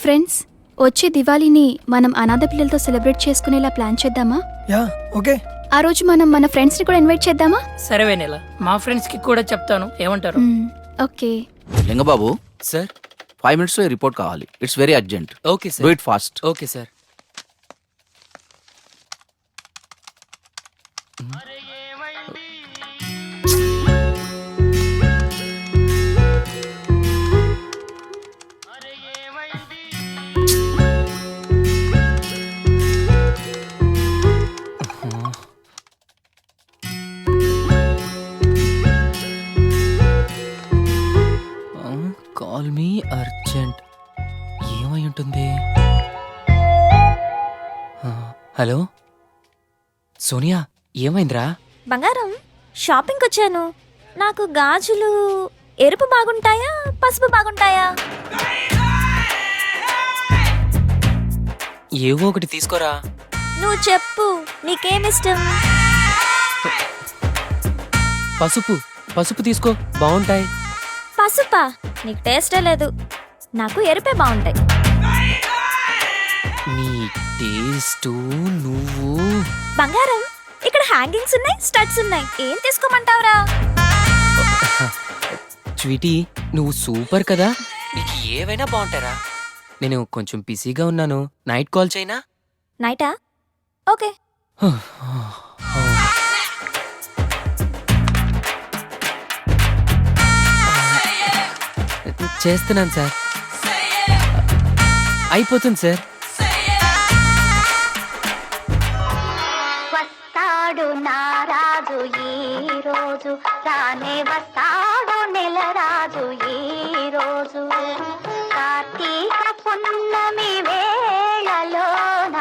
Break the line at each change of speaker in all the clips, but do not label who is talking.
Friends, వచ్చే దివాళీని మనం అనాథ పిల్లలతో సెలబ్రేట్ చేసుకునేలా ప్లాన్ చేద్దామా?
Yeah okay.
ఆ రోజు మనం మన ఫ్రెండ్స్ ని కూడా ఇన్వైట్ చేద్దామా?
సరే వెన్నెల, మా ఫ్రెండ్స్ కి కూడా చెప్తాను, ఏమంటారు?
ఓకే.
లింగబాబు,
సార్
5 minutes లో రిపోర్ట్ కావాలి. It's very urgent.
Okay
do
sir.
It fast.
Okay sir. Call me urgent. ఏమై ఉంటుంది? హలో సోనియా, ఏమైందిరా?
బంగారం, షాపింగ్కి వచ్చాను. నాకు గాజులు ఎరుపు బాగుంటాయా, పసుపు బాగుంటాయా?
ఏవో ఒకటి తీసుకోరా.
నువ్వు చెప్పు, నీకేమిష్టం?
పసుపు పసుపు తీసుకో, బాగుంటాయి.
పసుపా? నీకు టేస్టే లేదు. నాకు ఎరుపే బాగుంటాయి.
నీ టేస్టు నువ్వు.
బంగారం, ఇక్కడ హ్యాంగింగ్స్ ఉన్నాయి, స్టడ్స్ ఉన్నాయి. ఏం తీసుకోమంటావురా?
స్వీటీ, నువ్వు సూపర్ కదా, నీకు ఏవైనా బాగుంటారా. నేను కొంచెం బిజీగా ఉన్నాను, నైట్ కాల్ చేయనా?
నైటా? ఓకే.
చేస్తున్నాను సార్. అయిపోతుంది సార్.
వస్తాడు నారాజు ఈ రోజు, రానే వస్తాడు నెల రాజు ఈ రోజు, కార్తీక పున్నమి వేళలోన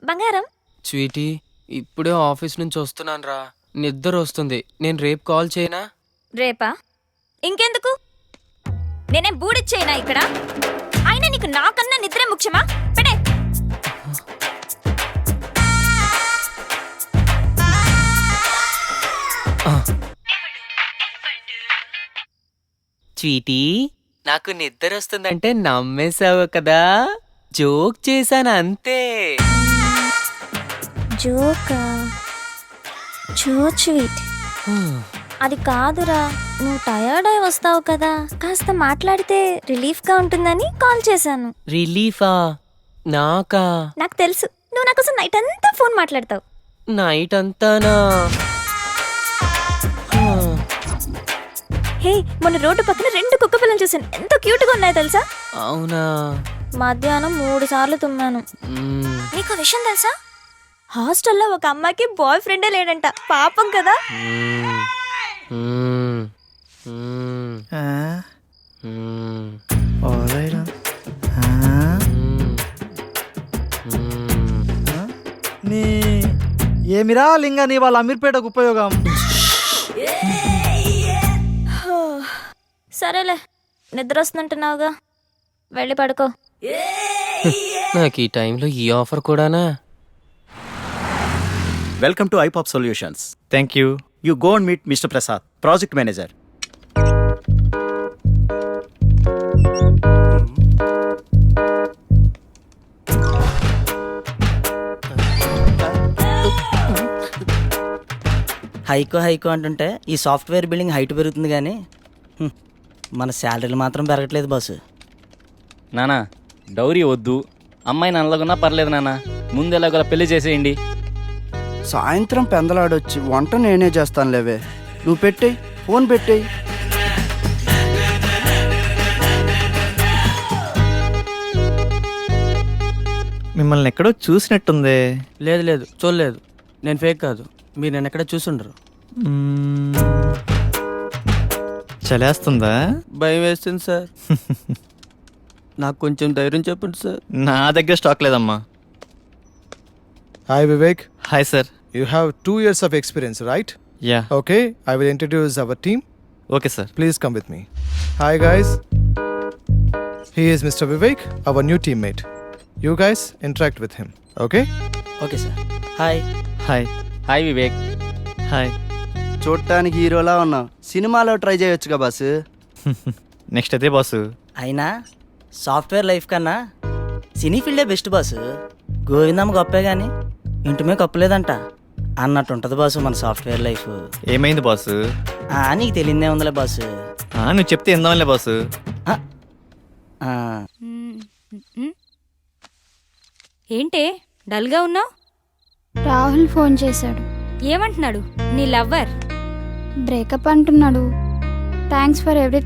బంగారం,
స్వీటీ, ఇప్పుడే ఆఫీస్ నుంచి వస్తున్నాను రా, నిద్ర వస్తుంది. నేను రేపు కాల్ చేయనా?
రేపా? ఇంకెందుకు? నేనేం బూడిచ్చేయనా ఇక్కడ? అయినా నీకు నాకన్నా నిద్రే ముఖ్యమా? పెడే.
స్వీటీ, నాకు నిద్ర వస్తుందంటే నమ్మేశావు కదా, జోక్ చేశాను అంతే.
జోకా? చో స్వీట్. అది కాదురా, నువ్వు టయర్డ్ అయి వస్తావు కదా, కాస్త మాట్లాడితే రిలీఫ్గా ఉంటుందని కాల్ చేశాను.
రిలీఫా? నాకా?
నాకు తెలుసు, నువ్వు నా కోసం నైట్ అంతా ఫోన్ మాట్లాడతావు.
నైట్ అంతానా?
హే, మొన్న రోడ్డు పక్కన 2 కుక్క పిల్లలు చూసాను, ఎంత క్యూట్గా ఉన్నాయో తెలుసా?
అవునా?
మధ్యాహ్నం 3 సార్లు తుమ్మాను.
మ్మ్.
నీకు విషయం తెలుసా? హాస్టల్లో ఒక అమ్మాయికి బాయ్ ఫ్రెండే లేడంట. పాపం కదా.
మ్మ్. మ్మ్. మ్మ్. మ్మ్.
నీ ఏమిరా లింగ, నీ వాళ్ళ అమీర్పేటకు ఉపయోగం.
సరేలే, నిద్ర వస్తుందంటున్నావుగా, వెళ్ళి పడుకో.
నాకు ఈ టైంలో ఈ ఆఫర్ కూడానా?
Welcome to iPop Solutions.
Thank you.
You go and meet Mr. Prasad, Project Manager.
హైకో అంటుంటే ఈ సాఫ్ట్వేర్ బిల్డింగ్ హైట్ పెరుగుతుంది కానీ మన శాలరీలు మాత్రం పెరగట్లేదు బాసు.
నానా, డౌరీ వద్దు, అమ్మాయి నల్లగున్నా పర్లేదు నాన్న, ముందు ఎలాగోలా పెళ్లి చేసేయండి.
సాయంత్రం పెందలాడొచ్చి వంట నేనే చేస్తాను లేవే, నువ్వు పెట్టేయి, ఫోన్ పెట్టేయి.
మిమ్మల్ని ఎక్కడో చూసినట్టుంది.
లేదు లేదు, చూడలేదు. నేను ఫేక్ కాదు, మీరు నేను ఎక్కడ చూసుండరు.
చలేస్తుందా?
భయం వేస్తుంది సార్. నాకు కొంచెం ధైర్యం చెప్పండి సార్.
నా దగ్గర స్టాక్ లేదమ్మా.
Hi Vivek,
hi sir.
you have 2 years of experience, right?
Yeah.
Okay, I will introduce our team.
Okay sir.
Please come with me. Hi guys, he is Mr. Vivek, our new teammate. You guys interact with him, okay?
Okay sir. Hi.
Hi.
Hi Vivek.
Hi.
చూడటానికి హీరోలా ఉన్నావు. సినిమాలో try చేయొచ్చుగా boss.
Next అదే boss.
అయినా software life కన్నా సినీ ఫీల్డే best boss. Govindamma గొప్పే కానీ ఇంటిమే గొప్పలేదంట అన్నట్టు ఉంటుంది బాసు మన సాఫ్ట్వేర్ లైఫ్.
ఏమైంది బాసు?
నీకు తెలియదే ఉందిలే బాసు.
నువ్వు చెప్తే ఎందాంలే బాసు.
ఆ,
ఏంటే డల్గా ఉన్నావు?
రాహుల్ ఫోన్ చేశాడు.
ఏమంటున్నాడు నీ లవ్వర్?
బ్రేకప్ అంటున్నాడు. Thanks for every